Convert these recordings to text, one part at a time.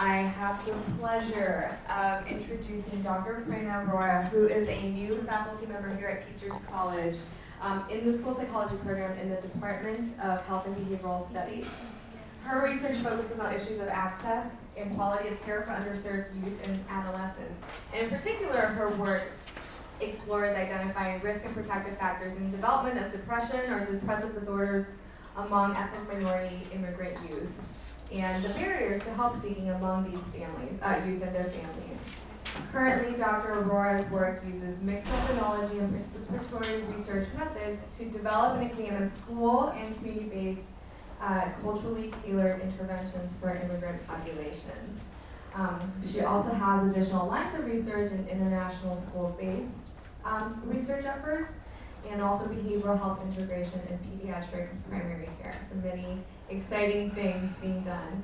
I have the pleasure of introducing Dr. Prerna Arora, who is a new faculty member here at Teachers College in the school psychology program in the Department of Health and Behavioral Studies. Her research focuses on issues of access and quality of care for underserved youth and adolescents. And in particular, her work explores identifying risk and protective factors in the development of depression or depressive disorders among ethnic minority immigrant youth, and the barriers to help seeking among these families, youth and their families. Currently, Dr. Arora's work uses mixed methodology and participatory research methods to develop and examine school and community-based culturally tailored interventions for immigrant populations. She also has additional lines of research in international school-based research efforts, and also behavioral health integration and pediatric primary care. So many exciting things being done.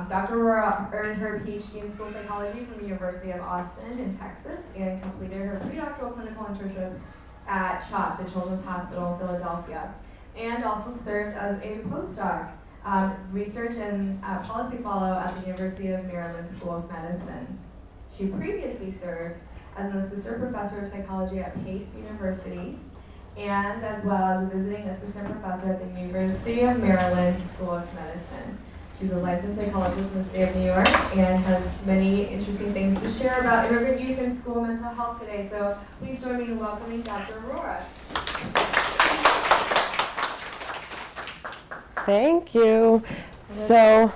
Dr. Arora earned her PhD in school psychology from the University of Austin in Texas and completed her predoctoral clinical internship at CHOP, the Children's Hospital in Philadelphia, and also served as a postdoc, research and policy fellow at the University of Maryland School of Medicine. She previously served as an assistant professor of psychology at Pace University, and as well as a visiting assistant professor at the University of Maryland School of Medicine. She's a licensed psychologist in the state of New York and has many interesting things to share about immigrant youth and school mental health today. So please join me in welcoming Dr. Arora. Thank you. So,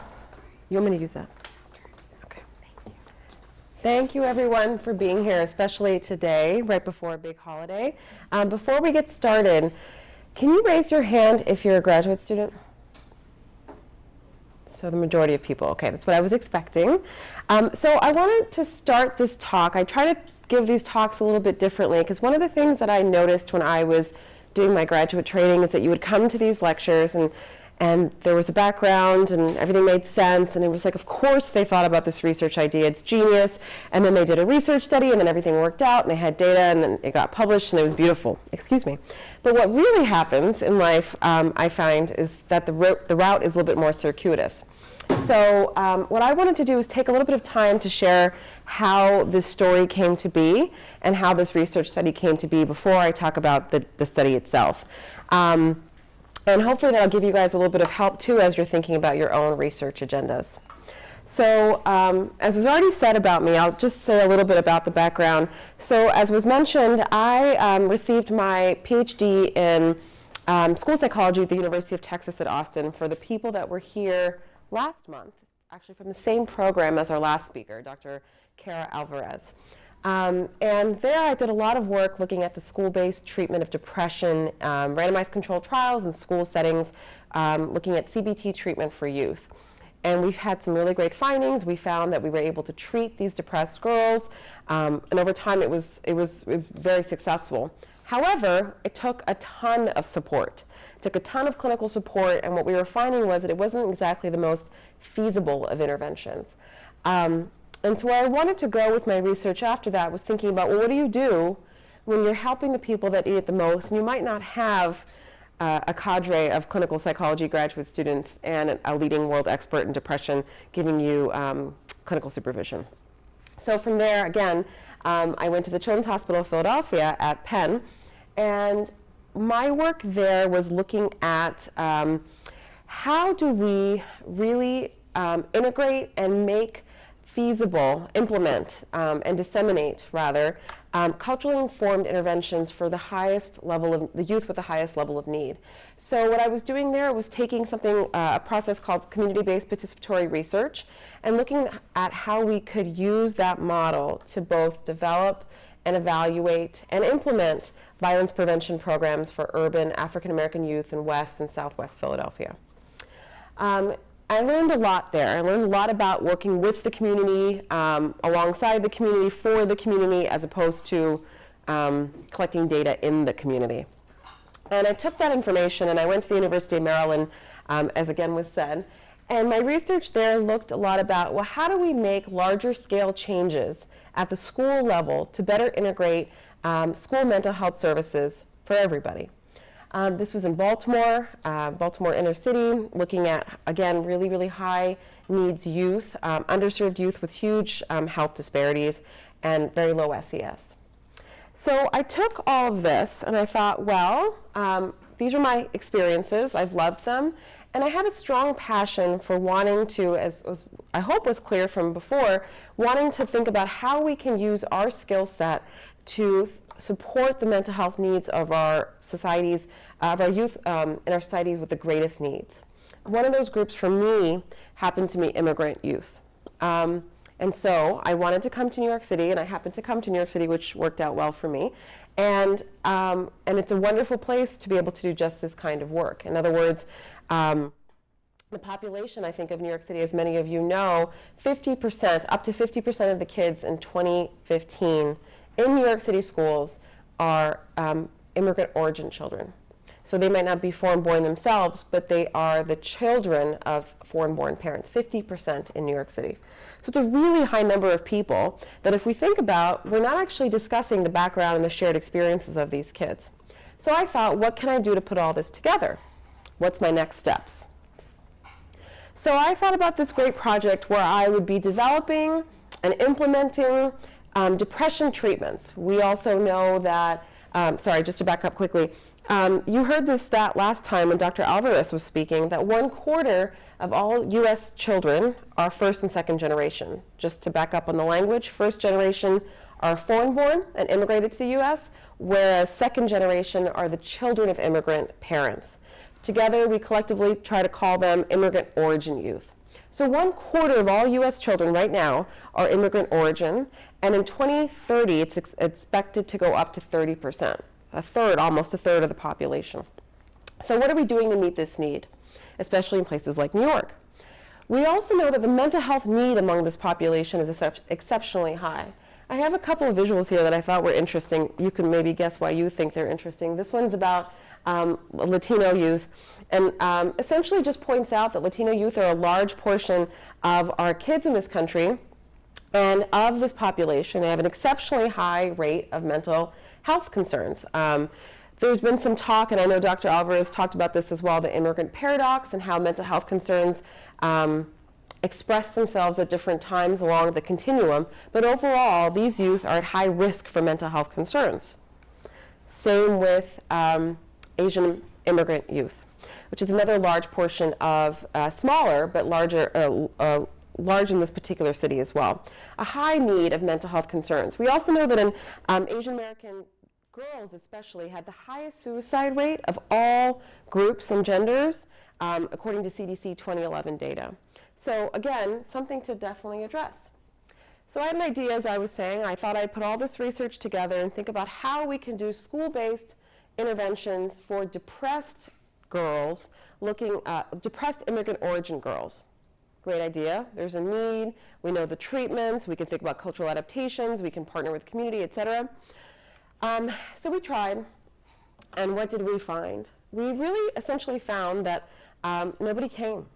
you want me to use that? Okay. Thank you everyone for being here, especially today, right before a big holiday. Before we get started, can you raise your hand if you're a graduate student? So the majority of people, okay, that's what I was expecting. So I wanted to start this talk. I try to give these talks a little bit differently because one of the things that I noticed when I was doing my graduate training is that you would come to these lectures and there was a background and everything made sense, and it was like, of course they thought about this research idea, it's genius, and then they did a research study and then everything worked out and they had data and then it got published and it was beautiful, excuse me. But what really happens in life, I find, is that the route is a little bit more circuitous. So what I wanted to do is take a little bit of time to share how this story came to be and how this research study came to be before I talk about the study itself. And hopefully that'll give you guys a little bit of help too as you're thinking about your own research agendas. So as was already said about me, I'll just say a little bit about the background. So as was mentioned, I received my PhD in school psychology at the University of Texas at Austin. For the people that were here last month, actually from the same program as our last speaker, Dr. Prerna Arora. And there I did a lot of work looking at the school-based treatment of depression, randomized controlled trials in school settings, looking at CBT treatment for youth. And we've had some really great findings. We found that we were able to treat these depressed girls, and over time it was very successful. However, it took a ton of support. It took a ton of clinical support, and what we were finding was that it wasn't exactly the most feasible of interventions. And so where I wanted to go with my research after that was thinking about, well, what do you do when you're helping the people that need it the most, and you might not have a cadre of clinical psychology graduate students and a leading world expert in depression giving you clinical supervision. So from there, again, I went to the Children's Hospital of Philadelphia at Penn, and my work there was looking at how do we really integrate and make feasible, implement, and disseminate, rather, culturally informed interventions for the highest level of, the youth with the highest level of need. So what I was doing there was taking something, a process called community-based participatory research, and looking at how we could use that model to both develop and evaluate and implement violence prevention programs for urban African-American youth in West and Southwest Philadelphia. I learned a lot there. I learned a lot about working with the community, alongside the community, for the community, as opposed to collecting data in the community. And I took that information and I went to the University of Maryland, as again was said, and my research there looked a lot about, well, how do we make larger scale changes at the school level to better integrate school mental health services for everybody? This was in Baltimore, Baltimore inner city, looking at, again, really, really high needs youth, underserved youth with huge health disparities and very low SES. So I took all of this and I thought, well, these are my experiences, I've loved them, and I have a strong passion for wanting to, as I hope was clear from before, wanting to think about how we can use our skill set to support the mental health needs of our societies, of our youth in our societies with the greatest needs. One of those groups for me happened to be immigrant youth. And so I wanted to come to New York City, and I happened to come to New York City, which worked out well for me. And it's a wonderful place to be able to do just this kind of work. In other words, the population, I think, of New York City, as many of you know, 50%, up to 50% of the kids in 2015 in New York City schools are immigrant origin children. So they might not be foreign-born themselves, but they are the children of foreign-born parents, 50% in New York City. So it's a really high number of people that if we think about, we're not actually discussing the background and the shared experiences of these kids. So I thought, what can I do to put all this together? What's my next steps? So I thought about this great project where I would be developing and implementing depression treatments. We also know that, sorry, just to back up quickly, you heard this stat last time when Dr. Alvarez was speaking, that 1/4 of all U.S. children are first and second generation. Just to back up on the language, first generation are foreign-born and immigrated to the U.S., whereas second generation are the children of immigrant parents. Together, we collectively try to call them immigrant origin youth. So 1/4 of all U.S. children right now are immigrant origin, and in 2030, it's expected to go up to 30%, almost a third of the population. So what are we doing to meet this need, especially in places like New York? We also know that the mental health need among this population is exceptionally high. I have a couple of visuals here that I thought were interesting. You can maybe guess why you think they're interesting. This one's about Latino youth, and essentially just points out that Latino youth are a large portion of our kids in this country, and of this population, they have an exceptionally high rate of mental health concerns. There's been some talk, and I know Dr. Alvarez talked about this as well, the immigrant paradox and how mental health concerns express themselves at different times along the continuum, but overall, these youth are at high risk for mental health concerns. Same with Asian immigrant youth, which is another large portion of smaller but large in this particular city as well. A high need of mental health concerns. We also know that in Asian American girls especially had the highest suicide rate of all groups and genders, according to CDC 2011 data. So again, something to definitely address. So I had an idea, as I was saying. I thought I'd put all this research together and think about how we can do school-based interventions for depressed girls, depressed immigrant origin girls. Great idea. There's a need. We know the treatments. We can think about cultural adaptations. We can partner with community, etc. So we tried, and what did we find? We really essentially found that nobody came.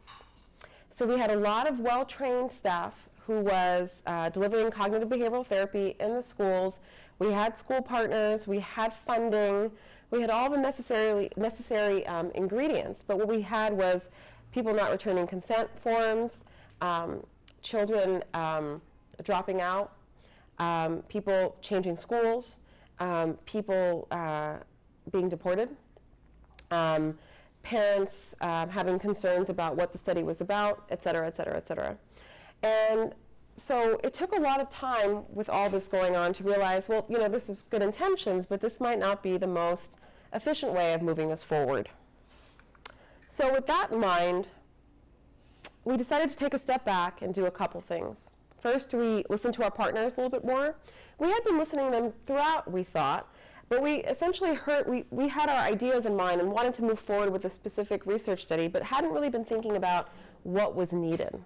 So we had a lot of well-trained staff who was delivering cognitive behavioral therapy in the schools. We had school partners. We had funding. We had all the necessary ingredients, but what we had was people not returning consent forms, children dropping out, people changing schools, people being deported, parents having concerns about what the study was about, et cetera, et cetera, et cetera. And so it took a lot of time with all this going on to realize, well, you know, this is good intentions, but this might not be the most efficient way of moving us forward. So with that in mind, we decided to take a step back and do a couple things. First, we listened to our partners a little bit more. We had been listening to them throughout, we thought, but we essentially we had our ideas in mind and wanted to move forward with a specific research study, but hadn't really been thinking about what was needed.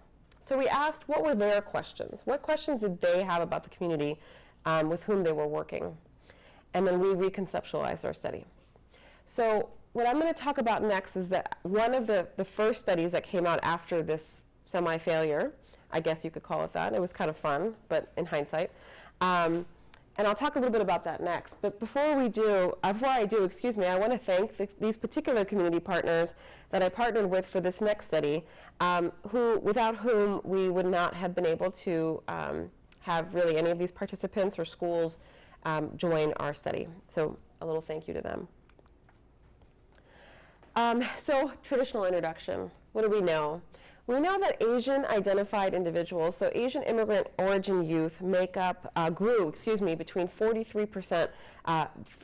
So we asked, what were their questions? What questions did they have about the community with whom they were working? And then we reconceptualized our study. So what I'm going to talk about next is that one of the first studies that came out after this semi-failure, I guess you could call it that. It was kind of fun, but in hindsight, And I'll talk a little bit about that next. But before I do, I want to thank these particular community partners that I partnered with for this next study, without whom we would not have been able to have really any of these participants or schools join our study. So a little thank you to them. So traditional introduction, what do we know? We know that Asian identified individuals, so Asian immigrant origin youth grew between 43%,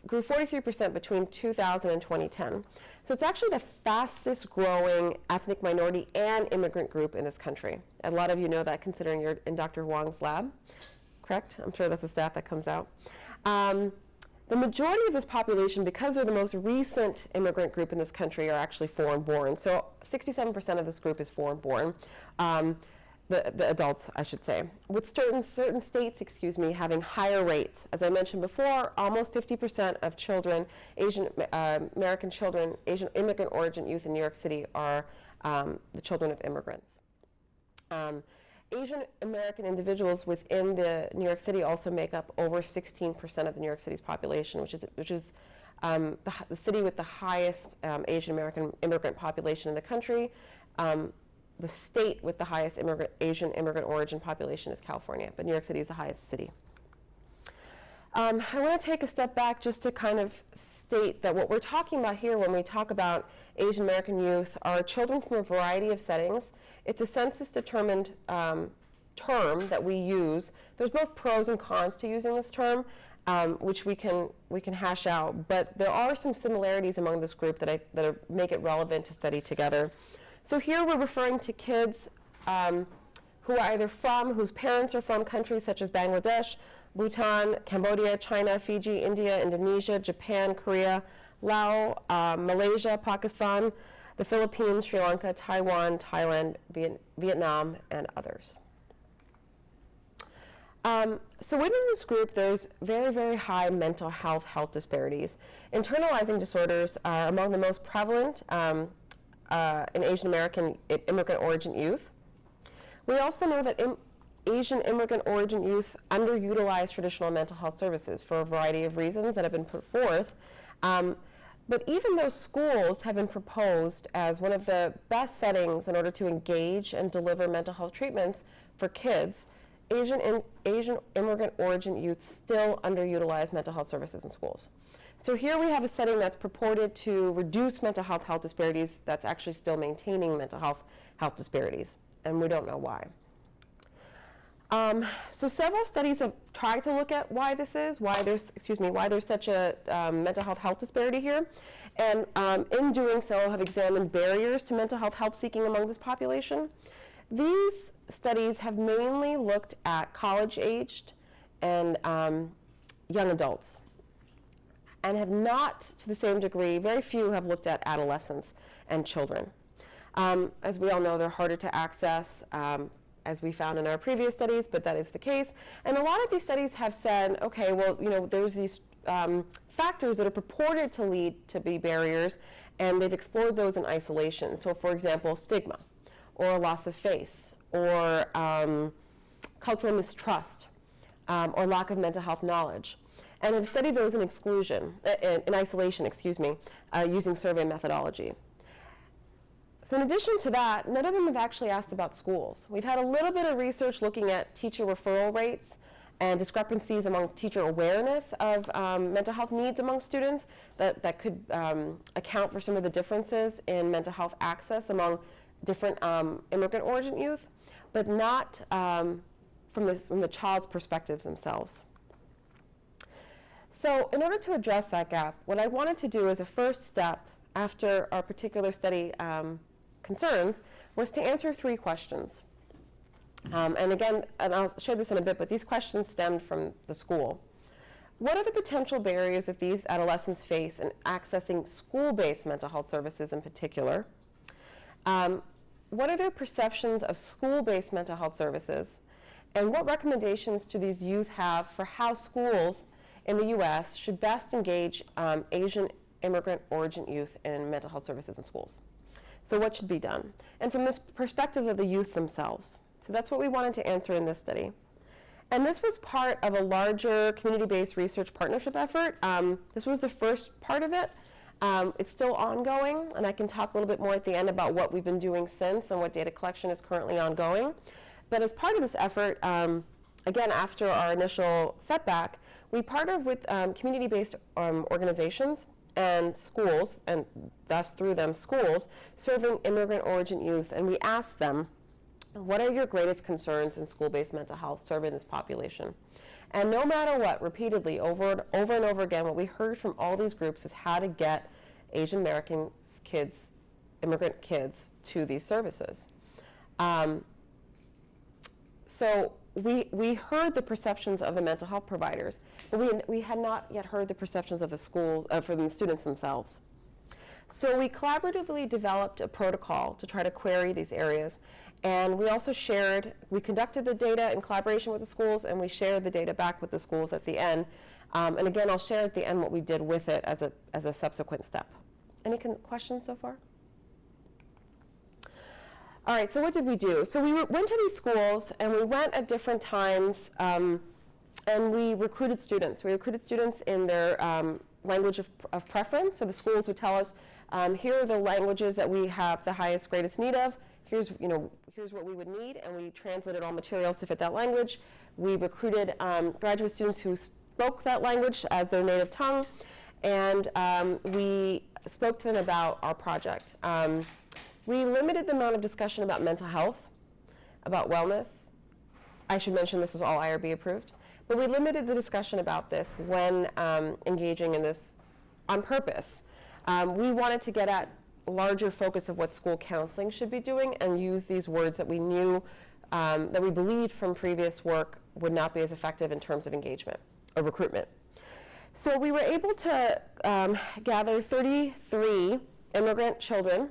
grew 43% between 2000 and 2010. So it's actually the fastest growing ethnic minority and immigrant group in this country. A lot of you know that considering you're in Dr. Wong's lab, correct? I'm sure that's a stat that comes out. The majority of this population, because they're the most recent immigrant group in this country, are actually foreign-born. So 67% of this group is foreign-born, the adults, I should say. With certain states, having higher rates. As I mentioned before, almost 50% of children, Asian American children, Asian immigrant origin youth in New York City are the children of immigrants. Asian American individuals within the New York City also make up over 16% of the New York City's population, which is the city with the highest Asian American immigrant population in the country. The state with the highest Asian immigrant origin population is California, but New York City is the highest city. I want to take a step back just to kind of state that what we're talking about here when we talk about Asian American youth are children from a variety of settings. It's a census-determined term that we use. There's both pros and cons to using this term, which we can hash out. But there are some similarities among this group that make it relevant to study together. So here we're referring to kids who are either whose parents are from countries such as Bangladesh, Bhutan, Cambodia, China, Fiji, India, Indonesia, Japan, Korea, Laos, Malaysia, Pakistan, the Philippines, Sri Lanka, Taiwan, Thailand, Vietnam, and others. So within this group, there's very, very high mental health disparities. Internalizing disorders are among the most prevalent in Asian American immigrant origin youth. We also know that Asian immigrant origin youth underutilize traditional mental health services for a variety of reasons that have been put forth. But even though schools have been proposed as one of the best settings in order to engage and deliver mental health treatments for kids, Asian immigrant origin youth still underutilize mental health services in schools. So here we have a setting that's purported to reduce mental health disparities that's actually still maintaining mental health disparities, and we don't know why. So several studies have tried to look at why this is, why there's such a mental health disparity here, and in doing so have examined barriers to mental health help seeking among this population. These studies have mainly looked at college-aged and young adults, and have not, to the same degree, very few have looked at adolescents and children. As we all know, they're harder to access, as we found in our previous studies, but that is the case. And a lot of these studies have said, okay, well, there's these factors that are purported to lead to be barriers, and they've explored those in isolation. So, for example, stigma, or a loss of face, or cultural mistrust, or lack of mental health knowledge, and have studied those in isolation, using survey methodology. So in addition to that, none of them have actually asked about schools. We've had a little bit of research looking at teacher referral rates and discrepancies among teacher awareness of mental health needs among students that could account for some of the differences in mental health access among different immigrant origin youth, but not from the child's perspectives themselves. So in order to address that gap, what I wanted to do as a first step after our particular study concerns was to answer 3 questions. And again, and I'll share this in a bit, but these questions stemmed from the school. What are the potential barriers that these adolescents face in accessing school-based mental health services in particular? What are their perceptions of school-based mental health services? And what recommendations do these youth have for how schools in the U.S. should best engage Asian immigrant origin youth in mental health services in schools? So what should be done? And from this perspective of the youth themselves. So that's what we wanted to answer in this study. And this was part of a larger community-based research partnership effort. This was the first part of it. It's still ongoing, and I can talk a little bit more at the end about what we've been doing since and what data collection is currently ongoing. But as part of this effort, again, after our initial setback, we partnered with community-based organizations and schools, and thus through them schools, serving immigrant origin youth, and we asked them, what are your greatest concerns in school-based mental health serving this population? And no matter what, repeatedly, over and over again, what we heard from all these groups is how to get Asian American kids, immigrant kids, to these services. So we heard the perceptions of the mental health providers, but we had not yet heard the perceptions of the schools, from the students themselves. So we collaboratively developed a protocol to try to query these areas, and we also we conducted the data in collaboration with the schools, and we shared the data back with the schools at the end. And again, I'll share at the end what we did with it as a subsequent step. Any questions so far? All right, so what did we do? So we went to these schools, and we went at different times, and we recruited students. We recruited students in their language of preference. So the schools would tell us, here are the languages that we have the highest, greatest need of. Here's what we would need, and we translated all materials to fit that language. We recruited graduate students who spoke that language as their native tongue, and we spoke to them about our project. We limited the amount of discussion about mental health, about wellness. I should mention this was all IRB approved, but we limited the discussion about this when engaging in this on purpose. We wanted to get at larger focus of what school counseling should be doing and use these words that we knew, that we believed from previous work would not be as effective in terms of engagement or recruitment. So we were able to gather 33 immigrant children,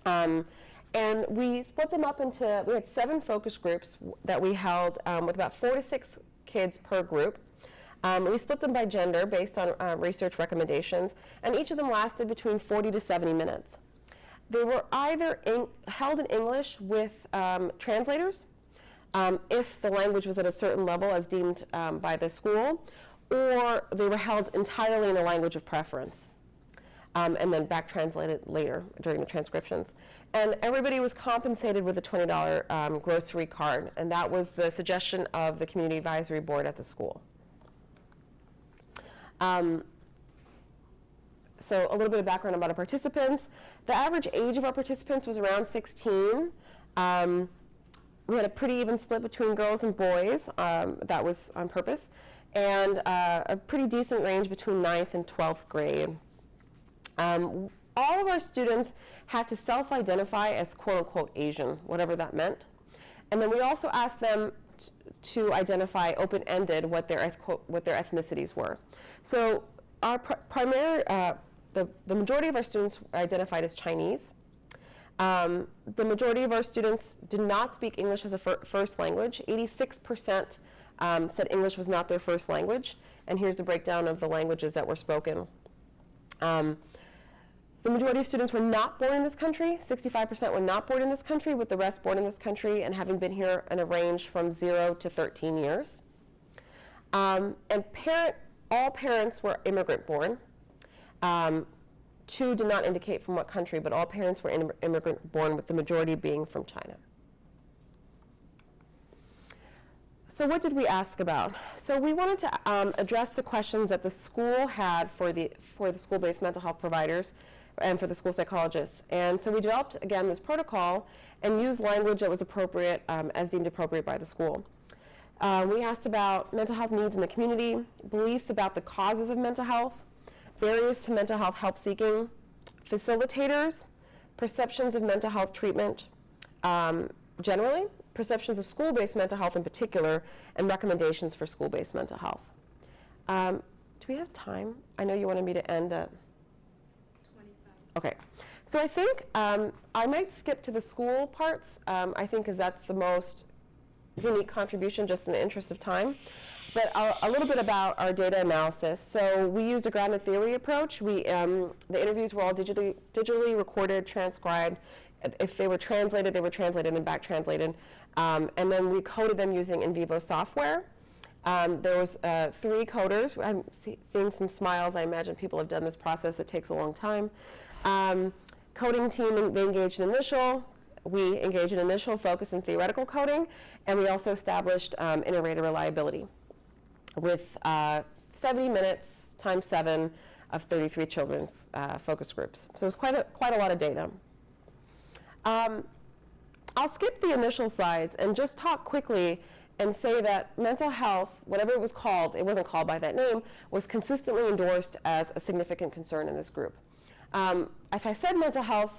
and we split them up into, we had 7 focus groups that we held with about 4 to 6 kids per group. We split them by gender based on research recommendations, and each of them lasted between 40 to 70 minutes. They were either held in English with translators, if the language was at a certain level as deemed by the school, or they were held entirely in the language of preference, and then back translated later during the transcriptions. And everybody was compensated with a $20 grocery card, and that was the suggestion of the community advisory board at the school. So a little bit of background about our participants. The average age of our participants was around 16. We had a pretty even split between girls and boys. That was on purpose. And a pretty decent range between 9th and 12th grade. All of our students had to self-identify as quote-unquote Asian, whatever that meant. And then we also asked them to identify open-ended what their ethnicities were. So our the majority of our students identified as Chinese. The majority of our students did not speak English as a first language. 86% said English was not their first language. And here's a breakdown of the languages that were spoken. The majority of students were not born in this country. 65% were not born in this country, with the rest born in this country and having been here in a range from 0 to 13 years. And all parents were immigrant born. 2 did not indicate from what country, but all parents were immigrant born, with the majority being from China. So what did we ask about? So we wanted to address the questions that the school had for the school-based mental health providers and for the school psychologists. And so we developed, again, this protocol and used language that was appropriate, as deemed appropriate by the school. We asked about mental health needs in the community, beliefs about the causes of mental health, barriers to mental health help seeking, facilitators, perceptions of mental health treatment generally, perceptions of school-based mental health in particular, and recommendations for school-based mental health. Do we have time? I know you wanted me to end at 25. Okay. So I think I might skip to the school parts, I think, because that's the most unique contribution, just in the interest of time. But a little bit about our data analysis. So we used a grounded theory approach. The interviews were all digitally recorded, transcribed, If they were translated, they were translated and back translated. And then we coded them using in vivo software. There was 3 coders. I'm seeing some smiles. I imagine people have done this process. It takes a long time. Coding team, they engaged in initial. We engaged in initial, focus, and theoretical coding. And we also established iterator reliability with 70 minutes times 7 of 33 children's focus groups. So it was quite a lot of data. I'll skip the initial slides and just talk quickly and say that mental health, whatever it was called, it wasn't called by that name, was consistently endorsed as a significant concern in this group. If I said mental health,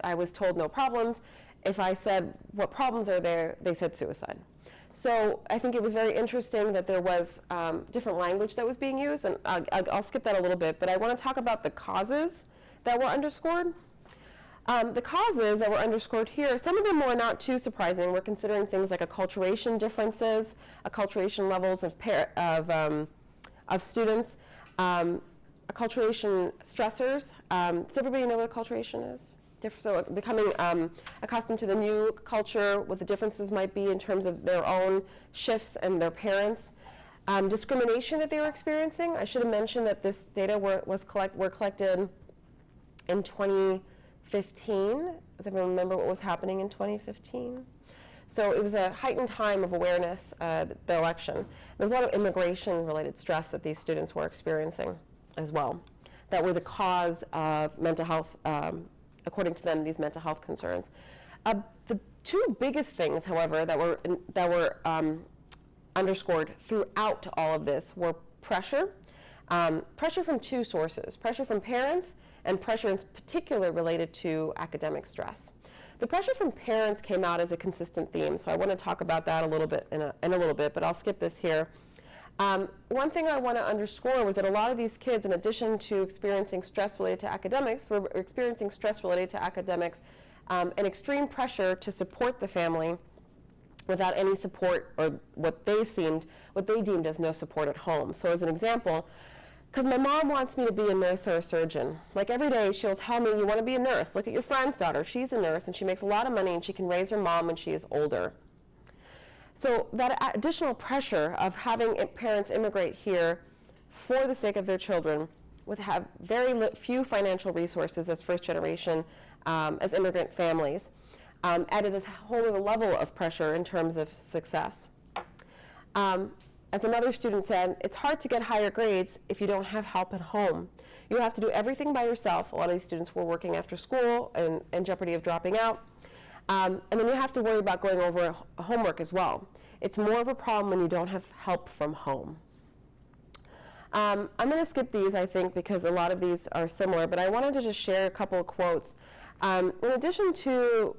I was told no problems. If I said what problems are there, they said suicide. So I think it was very interesting that there was different language that was being used, and I'll skip that a little bit, but I want to talk about the causes that were underscored. The causes that were underscored here, some of them were not too surprising. We're considering things like acculturation differences, acculturation levels of students, acculturation stressors. Does everybody know what acculturation is? So becoming accustomed to the new culture, what the differences might be in terms of their own shifts and their parents. Discrimination that they were experiencing. I should have mentioned that this data were collected in 2015. Does everyone remember what was happening in 2015? So it was a heightened time of awareness, the election. There was a lot of immigration-related stress that these students were experiencing as well, that were the cause of mental health, according to them, these mental health concerns. The 2 biggest things, however, that were underscored throughout all of this were pressure. Pressure from 2 sources, pressure from parents and pressure in particular related to academic stress. The pressure from parents came out as a consistent theme, so I want to talk about that a little bit in a little bit, but I'll skip this here. One thing I want to underscore was that a lot of these kids, in addition to experiencing stress related to academics, were experiencing stress related to academics and extreme pressure to support the family without any support, or what they deemed as no support at home. So as an example, because my mom wants me to be a nurse or a surgeon. Like every day she'll tell me, you want to be a nurse. Look at your friend's daughter. She's a nurse and she makes a lot of money and she can raise her mom when she is older. So that additional pressure of having parents immigrate here for the sake of their children, with have very few financial resources as first generation, as immigrant families, added a whole other level of pressure in terms of success. As another student said, it's hard to get higher grades if you don't have help at home. You have to do everything by yourself. A lot of these students were working after school and in jeopardy of dropping out. And then you have to worry about going over homework as well. It's more of a problem when you don't have help from home. I'm going to skip these, I think, because a lot of these are similar, but I wanted to just share a couple of quotes. In addition to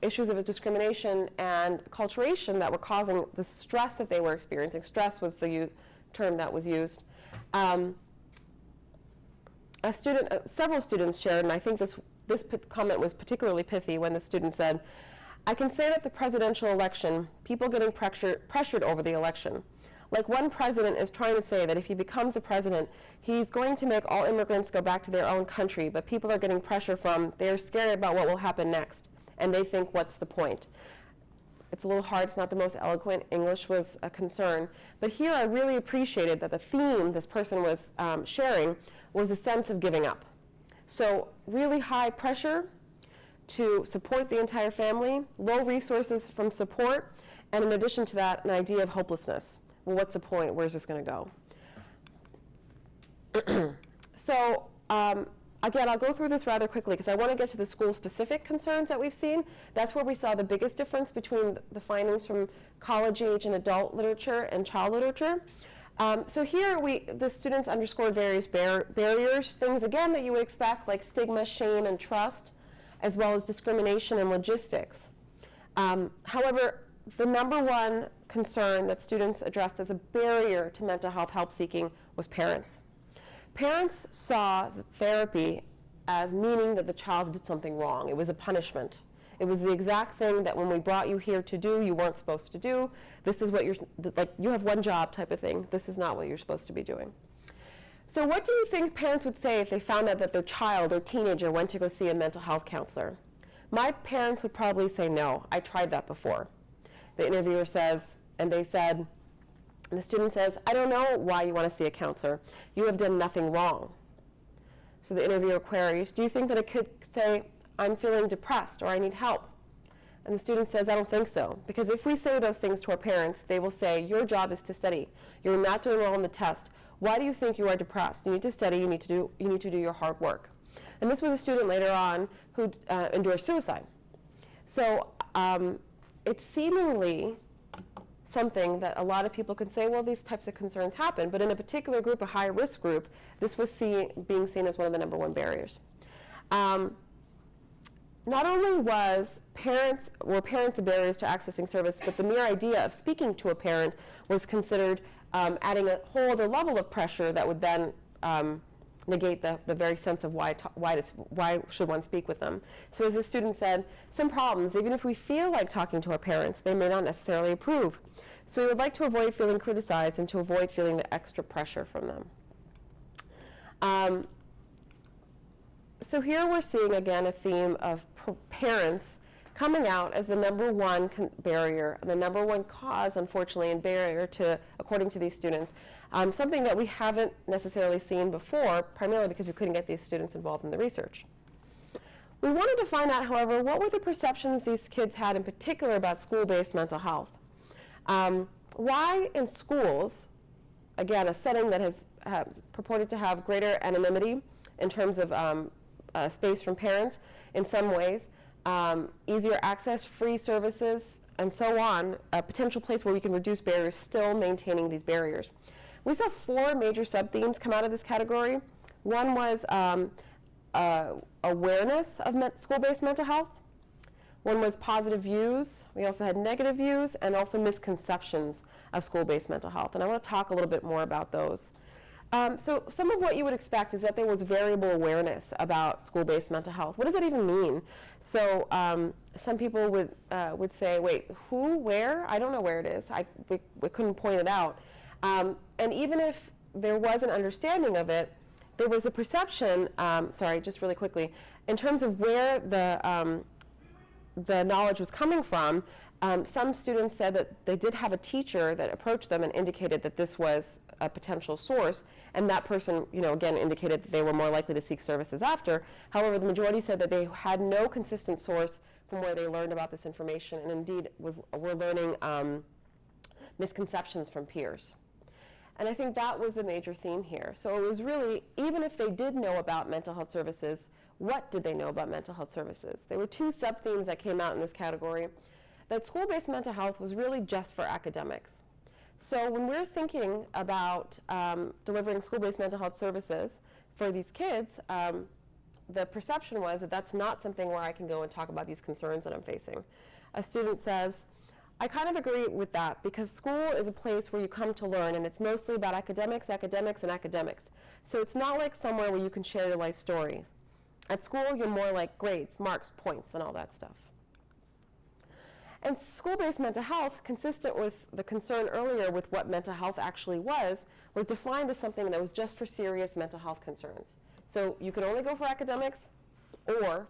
issues of discrimination and acculturation that were causing the stress that they were experiencing, stress was the term that was used, several students shared, and I think this comment was particularly pithy when the student said, I can say that the presidential election, people getting pressured over the election. Like one president is trying to say that if he becomes the president, he's going to make all immigrants go back to their own country, but people are getting pressure from, they're scared about what will happen next, and they think, what's the point? It's a little hard, it's not the most eloquent. English was a concern. But here I really appreciated that the theme this person was sharing was a sense of giving up. So really high pressure to support the entire family, low resources from support, and in addition to that, an idea of hopelessness. Well, what's the point? Where's this going to go? So again, I'll go through this rather quickly because I want to get to the school-specific concerns that we've seen. That's where we saw the biggest difference between the findings from college-age and adult literature and child literature. So here the students underscored various barriers, things again that you would expect, like stigma, shame, and trust, as well as discrimination and logistics. However, the #1 concern that students addressed as a barrier to mental health help seeking was parents. Parents saw therapy as meaning that the child did something wrong. It was a punishment. It was the exact thing that when we brought you here to do, you weren't supposed to do. This is what you have one job type of thing. This is not what you're supposed to be doing. So what do you think parents would say if they found out that their child or teenager went to go see a mental health counselor? My parents would probably say no. I tried that before. The interviewer says, and they said, and the student says, I don't know why you want to see a counselor. You have done nothing wrong. So the interviewer queries, do you think that it could say, I'm feeling depressed or I need help? And the student says, I don't think so. Because if we say those things to our parents, they will say, your job is to study. You're not doing well on the test. Why do you think you are depressed? You need to study. You need to do your hard work. And this was a student later on who endured suicide. So it's seemingly something that a lot of people can say, well, these types of concerns happen. But in a particular group, a high-risk group, this was being seen as one of the #1 barriers. Not only were parents barriers to accessing service, but the mere idea of speaking to a parent was considered adding a whole other level of pressure that would then negate the very sense of why should one speak with them. So as the student said, some problems, even if we feel like talking to our parents, they may not necessarily approve. So we would like to avoid feeling criticized and to avoid feeling the extra pressure from them. So here we're seeing again a theme of parents coming out as the #1 barrier, the #1 cause, unfortunately, and barrier to, according to these students, something that we haven't necessarily seen before, primarily because we couldn't get these students involved in the research. We wanted to find out, however, what were the perceptions these kids had in particular about school-based mental health. Why in schools, again, a setting that has purported to have greater anonymity in terms of space from parents in some ways, easier access, free services, and so on, a potential place where we can reduce barriers, still maintaining these barriers. We saw 4 major sub-themes come out of this category. One was awareness of school-based mental health. One was positive views. We also had negative views and also misconceptions of school-based mental health. And I want to talk a little bit more about those. So some of what you would expect is that there was variable awareness about school-based mental health. What does that even mean? So some people would say, wait, who, where? I don't know where it is. We couldn't point it out. And even if there was an understanding of it, there was a perception, sorry, just really quickly, in terms of where the knowledge was coming from. Some students said that they did have a teacher that approached them and indicated that this was a potential source, and that person, again, indicated that they were more likely to seek services after. However, the majority said that they had no consistent source from where they learned about this information, and indeed were learning misconceptions from peers. And I think that was the major theme here. So it was really, even if they did know about mental health services, what did they know about mental health services? There were 2 sub-themes that came out in this category. That school-based mental health was really just for academics. So when we're thinking about delivering school-based mental health services for these kids, the perception was that that's not something where I can go and talk about these concerns that I'm facing. A student says, I kind of agree with that because school is a place where you come to learn, and it's mostly about academics, academics, and academics. So it's not like somewhere where you can share your life stories. At school, you're more like grades, marks, points, and all that stuff. And school-based mental health, consistent with the concern earlier with what mental health actually was defined as something that was just for serious mental health concerns. So you can only go for academics, or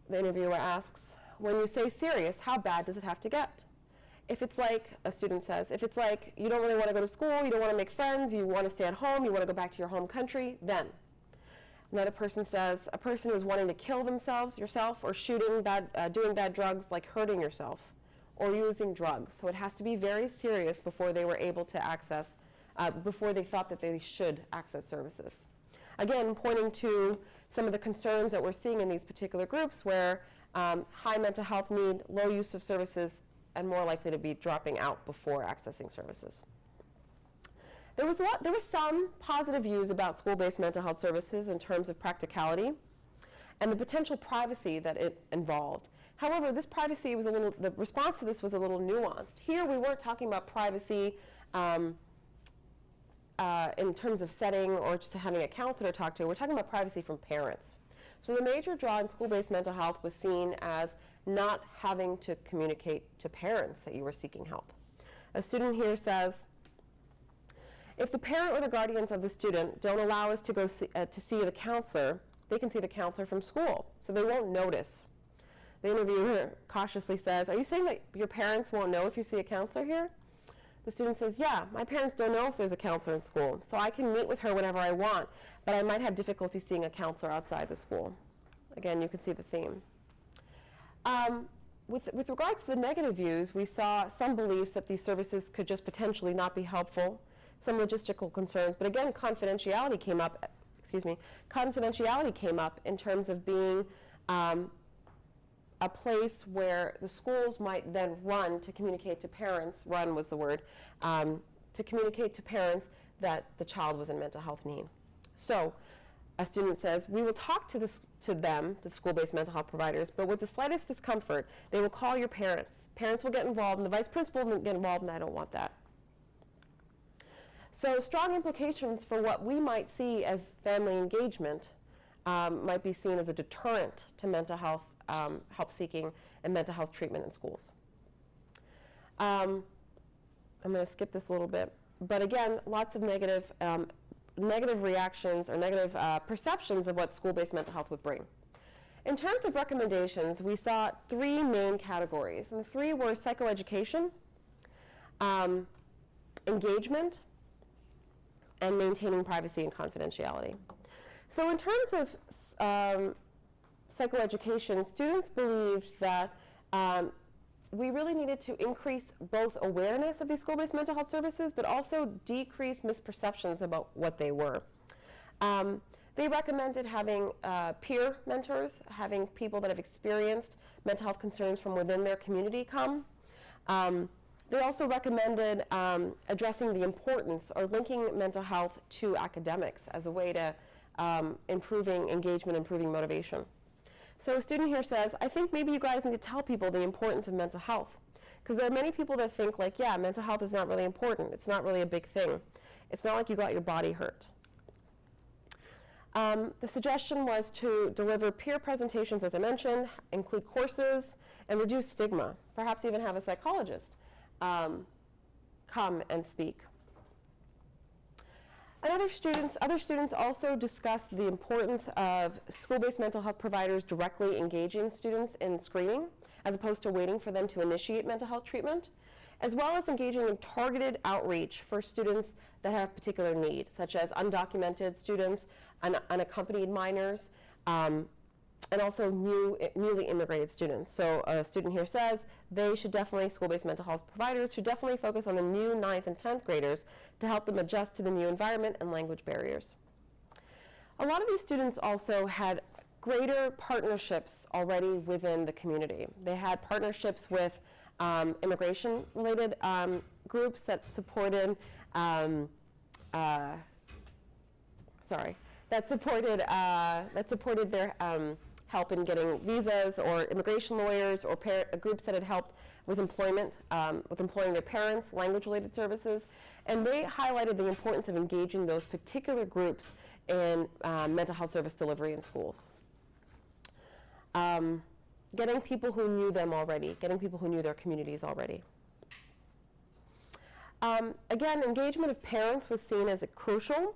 the interviewer asks, when you say serious, how bad does it have to get? If it's like, a student says, if it's like you don't really want to go to school, you don't want to make friends, you want to stay at home, you want to go back to your home country, then. Another person says, a person who's wanting to kill yourself, or doing bad drugs, like hurting yourself, or using drugs. So it has to be very serious before they were able to access, before they thought that they should access services. Again, pointing to some of the concerns that we're seeing in these particular groups where high mental health need, low use of services, and more likely to be dropping out before accessing services. There was some positive views about school-based mental health services in terms of practicality and the potential privacy that it involved. However, this privacy was the response to this was a little nuanced. Here we weren't talking about privacy in terms of setting or just having a counselor to talk to. We're talking about privacy from parents. So the major draw in school-based mental health was seen as not having to communicate to parents that you were seeking help. A student here says, if the parent or the guardians of the student don't allow us to go to see the counselor, they can see the counselor from school, so they won't notice The interviewer cautiously says, "Are you saying that your parents won't know if you see a counselor here?" The student says, "Yeah, my parents don't know if there's a counselor in school, so I can meet with her whenever I want, but I might have difficulty seeing a counselor outside the school." Again, you can see the theme. With regards to the negative views, we saw some beliefs that these services could just potentially not be helpful, some logistical concerns, but again, confidentiality came up, confidentiality came up in terms of being a place where the schools might then run to communicate to parents, run was the word, to communicate to parents that the child was in mental health need. So a student says, "We will talk to them, the school-based mental health providers, but with the slightest discomfort, they will call your parents. Parents will get involved, and the vice principal will get involved, and I don't want that." So strong implications for what we might see as family engagement might be seen as a deterrent to mental health help seeking and mental health treatment in schools. I'm going to skip this a little bit, but again, lots of negative reactions or negative perceptions of what school-based mental health would bring. In terms of recommendations, we saw 3 main categories, and the 3 were psychoeducation, engagement, and maintaining privacy and confidentiality. So in terms of psychoeducation, students believed that we really needed to increase both awareness of these school-based mental health services, but also decrease misperceptions about what they were. They recommended having peer mentors, having people that have experienced mental health concerns from within their community come. They also recommended addressing the importance or linking mental health to academics as a way to improving engagement, improving motivation. So a student here says, "I think maybe you guys need to tell people the importance of mental health." Because there are many people that think like, yeah, mental health is not really important. It's not really a big thing. It's not like you got your body hurt. The suggestion was to deliver peer presentations, as I mentioned, include courses, and reduce stigma. Perhaps even have a psychologist come and speak. Other students also discussed the importance of school-based mental health providers directly engaging students in screening, as opposed to waiting for them to initiate mental health treatment, as well as engaging in targeted outreach for students that have particular need, such as undocumented students, unaccompanied minors, and also newly immigrated students. So a student here says school-based mental health providers should definitely focus on the new 9th and 10th graders to help them adjust to the new environment and language barriers. A lot of these students also had greater partnerships already within the community. They had partnerships with immigration-related groups that supported their help in getting visas, or immigration lawyers, or groups that had helped with employment, with employing their parents, language-related services. And they highlighted the importance of engaging those particular groups in mental health service delivery in schools. Getting people who knew them already, getting people who knew their communities already. Again, engagement of parents was seen as crucial.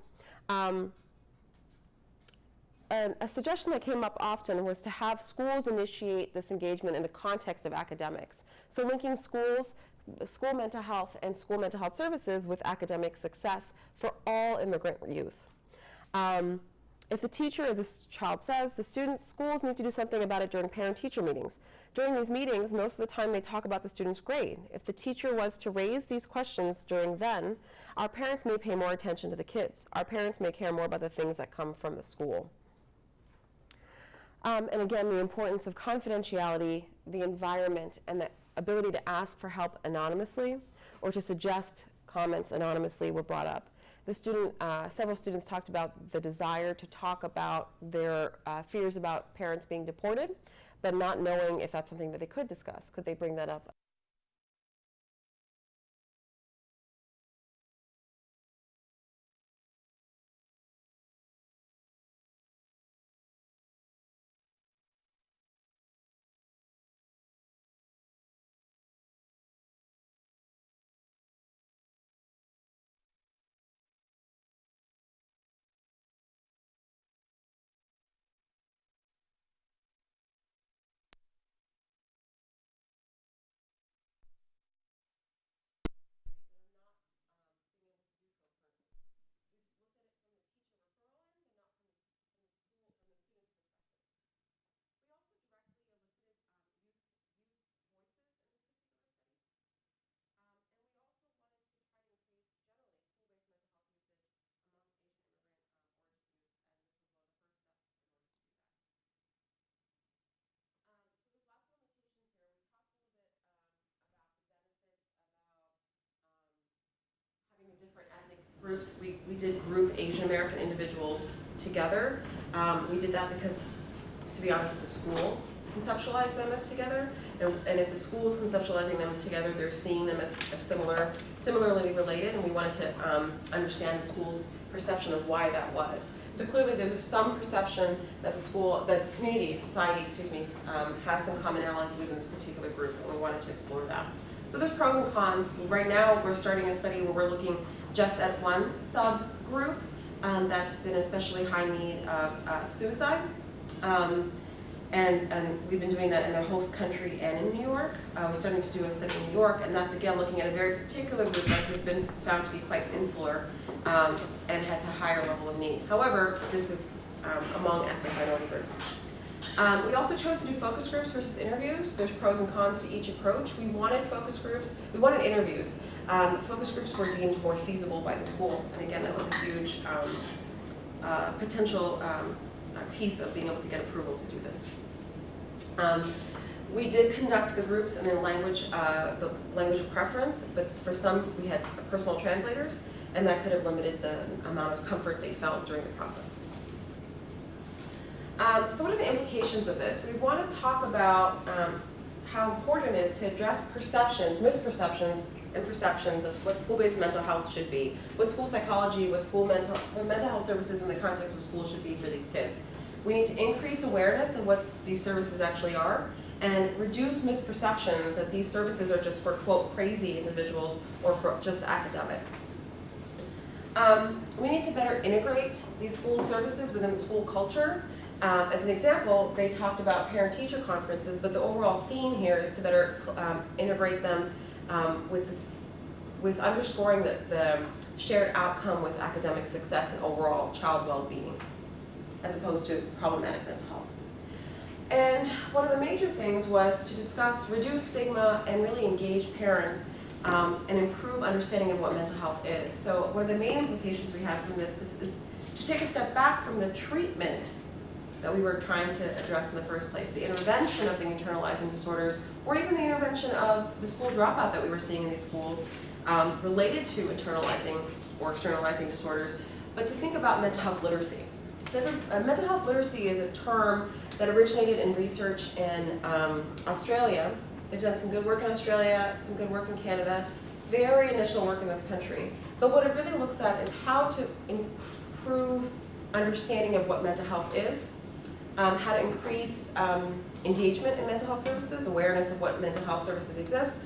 And a suggestion that came up often was to have schools initiate this engagement in the context of academics. So linking schools, school mental health, and school mental health services with academic success for all immigrant youth. If the teacher, as this child says, schools need to do something about it during parent-teacher meetings. During these meetings, most of the time they talk about the student's grade. If the teacher was to raise these questions during then, our parents may pay more attention to the kids. Our parents may care more about the things that come from the school. And again, the importance of confidentiality, the environment, and the ability to ask for help anonymously or to suggest comments anonymously were brought up. Several students talked about the desire to talk about their fears about parents being deported, but not knowing if that's something that they could discuss. Could they bring that up groups. We did group Asian American individuals together. We did that because, to be honest, the school conceptualized them as together, and if the school is conceptualizing them together, they're seeing them as similarly related, and we wanted to understand the school's perception of why that was. So clearly there's some perception that the school, that the community, society, excuse me, has some commonalities within this particular group, and we wanted to explore that. So there's pros and cons. Right now we're starting a study where we're looking just at one subgroup that's been especially high need of suicide. And we've been doing that in the host country and in New York. We're starting to do a study in New York, and that's again looking at a very particular group that has been found to be quite insular and has a higher level of need. However, this is among ethnic minority groups. We also chose to do focus groups versus interviews. There's pros and cons to each approach. We wanted focus groups, we wanted interviews. Focus groups were deemed more feasible by the school, and again, that was a huge potential piece of being able to get approval to do this. We did conduct the groups in the language of preference, but for some we had personal translators, and that could have limited the amount of comfort they felt during the process. So what are the implications of this? We want to talk about how important it is to address perceptions, misperceptions, and perceptions of what school-based mental health should be, what school psychology, what school mental health services in the context of school should be for these kids. We need to increase awareness of what these services actually are and reduce misperceptions that these services are just for, quote, crazy individuals or for just academics. We need to better integrate these school services within the school culture. As an example, they talked about parent-teacher conferences, but the overall theme here is to better integrate them with underscoring the shared outcome with academic success and overall child well-being, as opposed to problematic mental health. And one of the major things was to discuss, reduce stigma, and really engage parents and improve understanding of what mental health is. So one of the main implications we have from this is to take a step back from the treatment that we were trying to address in the first place, the intervention of the internalizing disorders, or even the intervention of the school dropout that we were seeing in these schools related to internalizing or externalizing disorders, but to think about mental health literacy. Mental health literacy is a term that originated in research in Australia. They've done some good work in Australia, some good work in Canada, very initial work in this country. But what it really looks at is how to improve understanding of what mental health is, how to increase engagement in mental health services, awareness of what mental health services exist,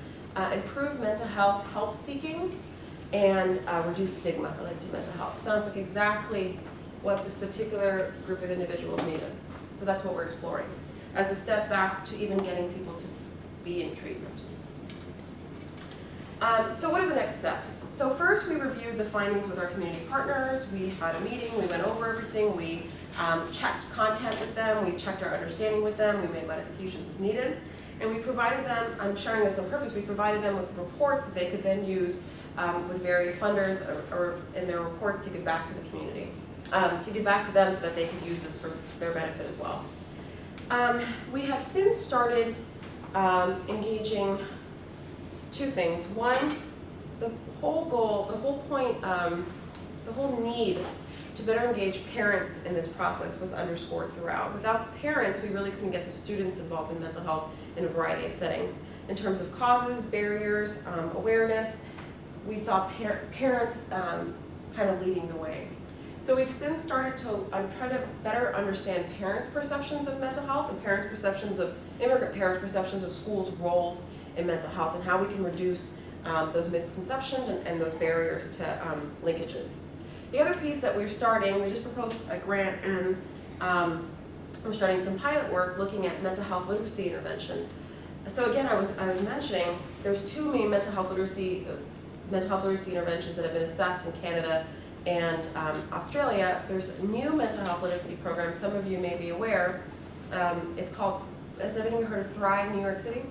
improve mental health help seeking, and reduce stigma related to mental health. Sounds like exactly what this particular group of individuals needed. So that's what we're exploring as a step back to even getting people to be in treatment. So what are the next steps? So first we reviewed the findings with our community partners. We had a meeting, we went over everything, we checked content with them, we checked our understanding with them, we made modifications as needed, and we provided them, I'm sharing this on purpose, we provided them with reports that they could then use with various funders or in their reports to give back to the community, to give back to them so that they could use this for their benefit as well. We have since started engaging two things. One, the whole goal, the whole point, the whole need to better engage parents in this process was underscored throughout. Without the parents, we really couldn't get the students involved in mental health in a variety of settings. In terms of causes, barriers, awareness, we saw parents kind of leading the way. So we've since started to try to better understand parents' perceptions of mental health and parents' perceptions of, immigrant parents' perceptions of schools' roles in mental health and how we can reduce those misconceptions and those barriers to linkages. The other piece that we're starting, we just proposed a grant and we're starting some pilot work looking at mental health literacy interventions. So again, I was mentioning there's two main mental health literacy interventions that have been assessed in Canada and Australia. There's a new mental health literacy program, some of you may be aware. It's called, has anyone heard of Thrive New York City?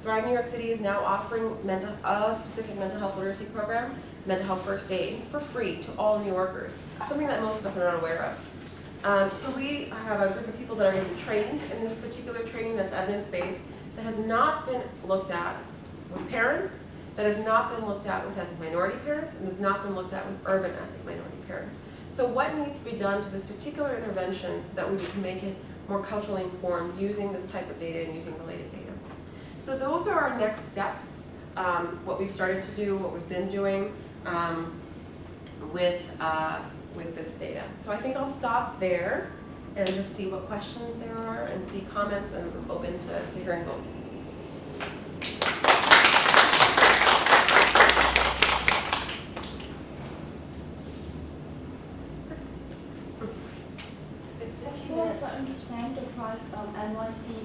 Thrive New York City is now offering a specific mental health literacy program, mental health first aid, for free to all New Yorkers, something that most of us are not aware of. So we have a group of people that are going to be trained in this particular training that's evidence-based, that has not been looked at with parents that has not been looked at with ethnic minority parents and has not been looked at with urban ethnic minority parents. So what needs to be done to this particular intervention so that we can make it more culturally informed using this type of data and using related data? So those are our next steps, what we started to do, what we've been doing with this data. So I think I'll stop there and just see what questions there are and see comments, and I'm open to hearing both. As far as I understand, the 5 NYC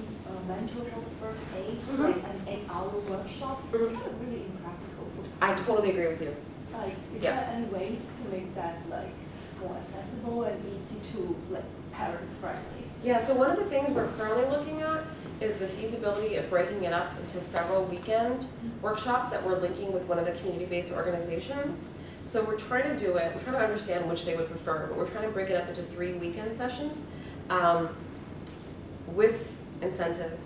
mental health first aid, Mhm. like an 8-hour workshop, Mhm. it's kind of really impractical. I totally agree with you. Like, is Yeah. there any ways to make that like more accessible and easy to like parents friendly? Yeah, so one of the things we're currently looking at is the feasibility of breaking it up into several weekend workshops that we're linking with one of the community-based organizations. So we're trying to do it, we're trying to understand which they would prefer, but we're trying to break it up into 3 weekend sessions with incentives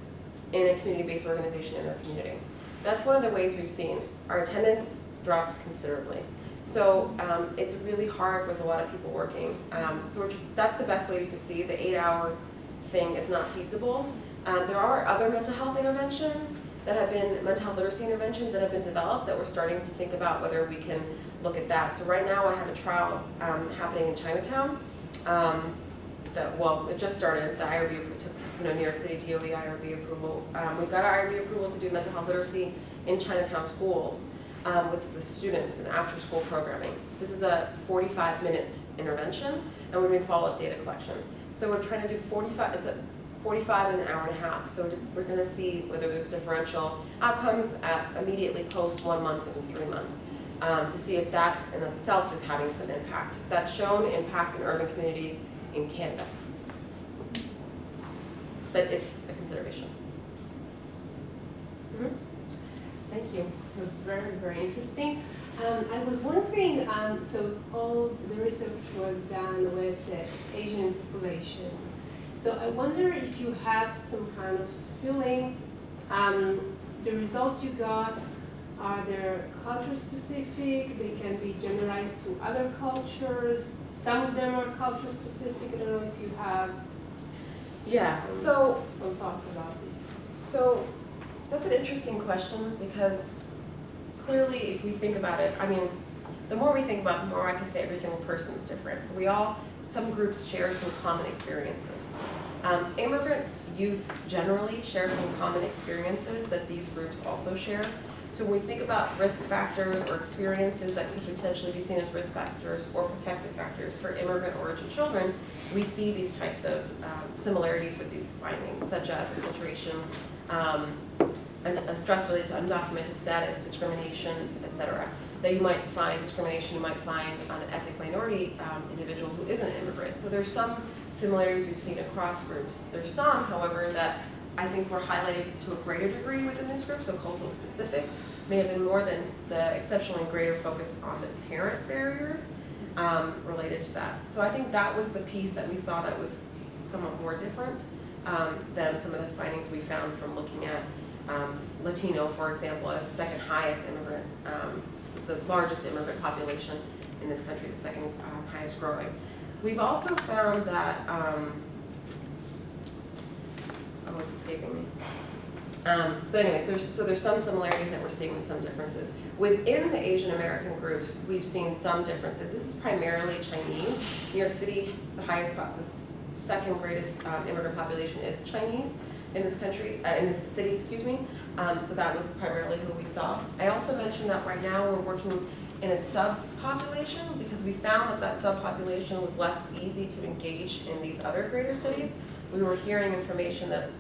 in a community-based organization in our community. That's one of the ways we've seen. Our attendance drops considerably. So it's really hard with a lot of people working. So that's the best way we can see. The 8-hour thing is not feasible. There are other mental health interventions that have been, mental health literacy interventions that have been developed that we're starting to think about whether we can look at that. So right now I have a trial happening in Chinatown. Well, it just started. The IRB, New York City DOE IRB approval. We've got IRB approval to do mental health literacy in Chinatown schools with the students and after-school programming. This is a 45-minute intervention, and we're doing follow-up data collection. So we're trying to do 45. It's a 45 and an hour and a half. So we're going to see whether there's differential outcomes immediately post 1 month and 3 month to see if that in itself is having some impact. That's shown impact in urban communities in Canada. But it's a consideration. Mm-hmm. Thank you. So it's very, very interesting. I was wondering, so all the research was done with the Asian population. So I wonder if you have some kind of feeling, the results you got, are they culture specific? They can be generalized to other cultures. Some of them are culture specific. I don't know if you have So some thoughts about it. So that's an interesting question because clearly if we think about it, I mean, the more we think about it, the more I can say every single person is different. Some groups share some common experiences. Immigrant youth generally share some common experiences that these groups also share. So when we think about risk factors or experiences that could potentially be seen as risk factors or protective factors for immigrant origin children, we see these types of similarities with these findings, such as infiltration, and stress related to undocumented status, discrimination, etc. That you might find discrimination, you might find on an ethnic minority individual who isn't an immigrant. So there's some similarities we've seen across groups. There's some, however, that I think were highlighted to a greater degree within this group, so cultural specific, may have been more than the exceptionally greater focus on the parent barriers related to that. So I think that was the piece that we saw that was somewhat more different than some of the findings we found from looking at Latino, for example, as the second highest immigrant, the largest immigrant population in this country, the second highest growing. We've also found that, oh, it's escaping me. But anyways, there's some similarities that we're seeing and some differences. Within the Asian American groups, we've seen some differences. This is primarily Chinese. New York City, the second greatest immigrant population is Chinese in this country, in this city, excuse me. So that was primarily who we saw. I also mentioned that right now we're working in a subpopulation because we found that that subpopulation was less easy to engage in these other greater cities. We were hearing information that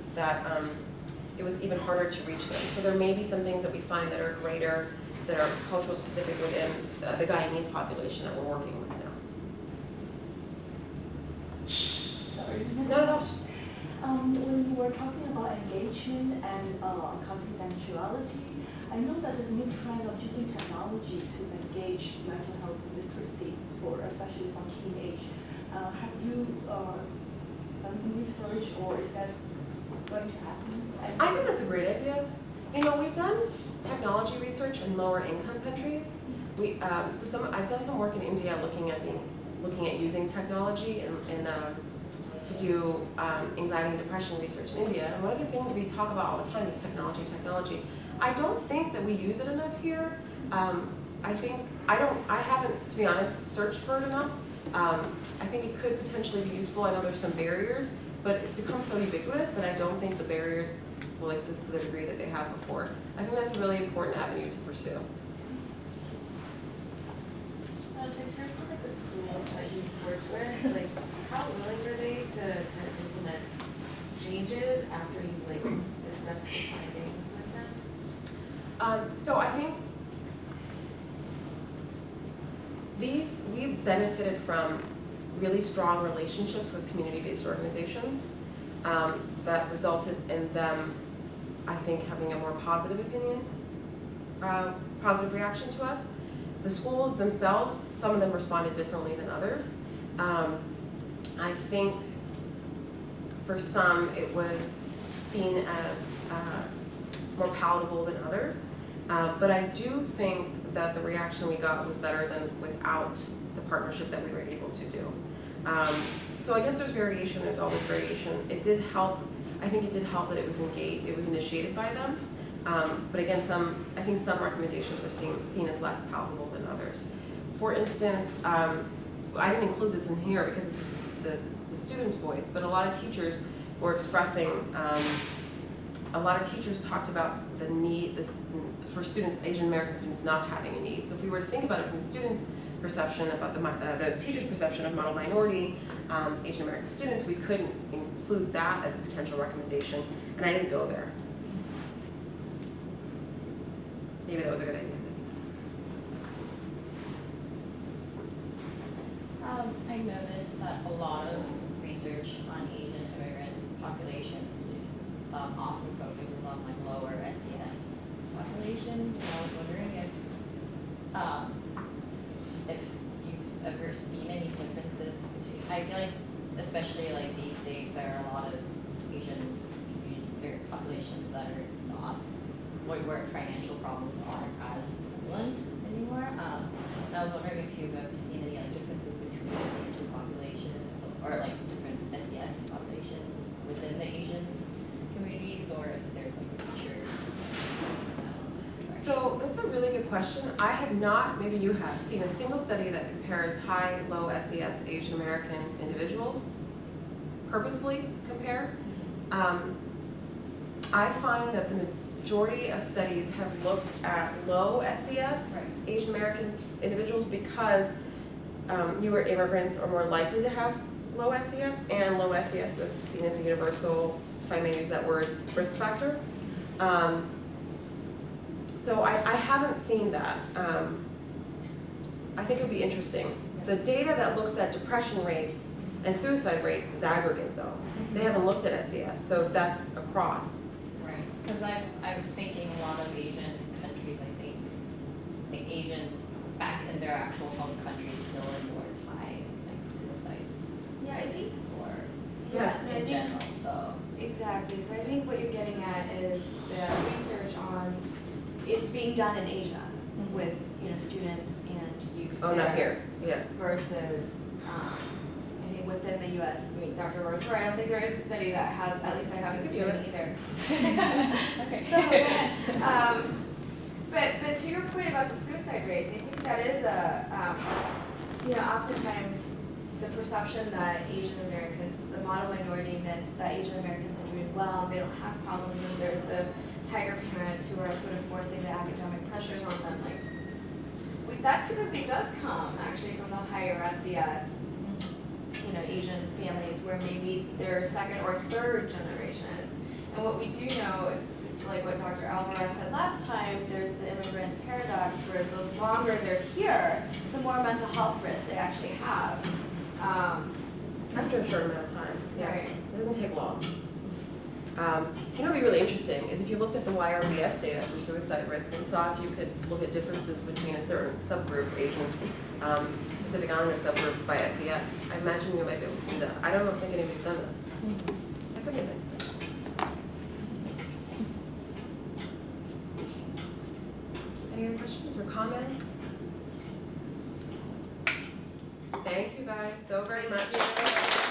it was even harder to reach them. So there may be some things that we find that are greater, that are cultural specific within the Guyanese population that we're working with now. Sorry. No. When we were talking about engagement and confidentiality, I know that there's a new trend of using technology to engage mental health literacy, especially from teenage. Have you done some research, or is that going to happen? I think that's a great idea. You know, we've done technology research in lower income countries. I've done some work in India looking at using technology to do anxiety and depression research in India. And one of the things we talk about all the time is technology. I don't think that we use it enough here. I haven't, to be honest, searched for it enough. I think it could potentially be useful. I know there's some barriers, but it's become so ubiquitous that I don't think the barriers will exist to the degree that they have before. I think that's a really important avenue to pursue. In terms of like the schools that you've worked with, like how willing were they to kind of implement changes after you like discussed the findings with them? So I think we've benefited from really strong relationships with community-based organizations that resulted in them, I think, having a more positive opinion, positive reaction to us. The schools themselves, some of them responded differently than others. I think for some it was seen as more palatable than others. But I do think that the reaction we got was better than without the partnership that we were able to do. So I guess there's variation, there's always variation. It did help, I think it did help that it was initiated by them. But again, I think some recommendations were seen as less palatable than others. For instance, I didn't include this in here because this is the student's voice, but a lot of teachers were expressing, a lot of teachers talked about the need for students, Asian American students, not having a need. So if we were to think about it from the students' perception, about the teacher's perception of model minority Asian American students, we couldn't include that as a potential recommendation, and I didn't go there. Maybe that was a good idea. I noticed that a lot of research on Asian immigrant populations often focuses on like lower SES populations. And I was wondering if you've ever seen any differences between. I feel like, especially like these days, there are a lot of Asian populations that are not where financial problems aren't as prevalent anymore. And I was wondering if you've ever seen any like differences between these two populations, or like different SES populations within the Asian communities, or if there's like a feature. So that's a really good question. I have not, maybe you have, seen a single study that compares high, low SES Asian American individuals, purposefully compare. I find that the majority of studies have looked at low SES Asian American individuals because newer immigrants are more likely to have low SES, and low SES is seen as a universal, if I may use that word, risk factor. So I haven't seen that. I think it would be interesting. The data that looks at depression rates and suicide rates is aggregate though. They haven't looked at SES, so that's across. Right, because I was thinking a lot of Asian countries, I think Asians back in their actual home countries still endure as high like suicide Yeah, I think. rates or Yeah, no, I in think general, so. exactly. So I think what you're getting at is the research on it being done in Asia with students and youth. Oh, not here. Yeah. Versus, I think within the U.S. I mean, Dr. Arora, sorry, I don't think there is a study that has. At least I haven't seen it either. Okay. So, but to your point about the suicide rates, I think that is oftentimes the perception that Asian Americans, the model minority myth that Asian Americans are doing well, they don't have problems, and there's the tiger parents who are sort of forcing the academic pressures on them. That typically does come actually from the higher SES, Asian families where maybe they're second or third generation. And what we do know is, it's like what Dr. Alvarez said last time, there's the immigrant paradox where the longer they're here, the more mental health risks they actually have. After a short amount of time. Yeah. Right. It doesn't take long. What would be really interesting is if you looked at the YRBS data for suicide risk and saw if you could look at differences between a certain subgroup, Asian Pacific Islander subgroup by SES. I imagine you might be able to do that. I don't think anybody's done that. That could be a nice thing. comments? Thank you guys so very much.